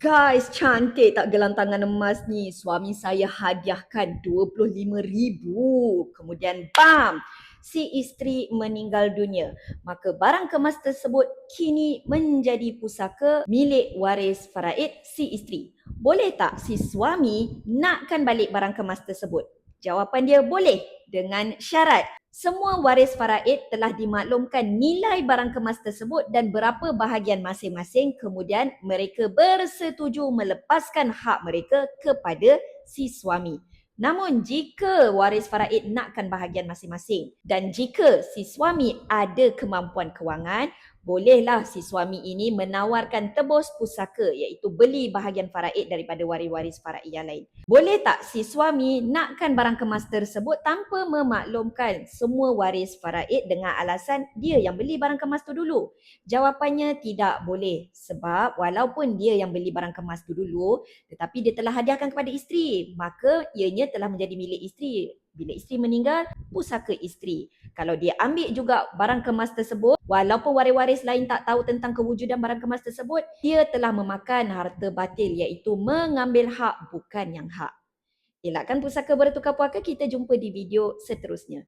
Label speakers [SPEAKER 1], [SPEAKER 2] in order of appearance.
[SPEAKER 1] Guys, cantik tak gelantangan emas ni? Suami saya hadiahkan 25,000. Kemudian bam! Si isteri meninggal dunia. Maka barang kemas tersebut kini menjadi pusaka milik waris faraid si isteri. Boleh tak si suami nakkan balik barang kemas tersebut? Jawapan dia boleh, dengan syarat semua waris faraid telah dimaklumkan nilai barang kemas tersebut dan berapa bahagian masing-masing, kemudian mereka bersetuju melepaskan hak mereka kepada si suami. Namun jika waris faraid nakkan bahagian masing-masing dan jika si suami ada kemampuan kewangan, bolehlah si suami ini menawarkan tebus pusaka, iaitu beli bahagian faraid daripada waris-waris faraid yang lain. Boleh tak si suami nakkan barang kemas tersebut tanpa memaklumkan semua waris faraid dengan alasan dia yang beli barang kemas tu dulu? Jawapannya tidak boleh, sebab walaupun dia yang beli barang kemas tu dulu tetapi dia telah hadiahkan kepada isteri, maka ianya telah menjadi milik isteri. Bila isteri meninggal, pusaka isteri. Kalau dia ambil juga barang kemas tersebut, walaupun waris-waris lain tak tahu tentang kewujudan barang kemas tersebut, dia telah memakan harta batil, iaitu mengambil hak bukan yang hak. Elakkan pusaka bertukar puaka. Kita jumpa di video seterusnya.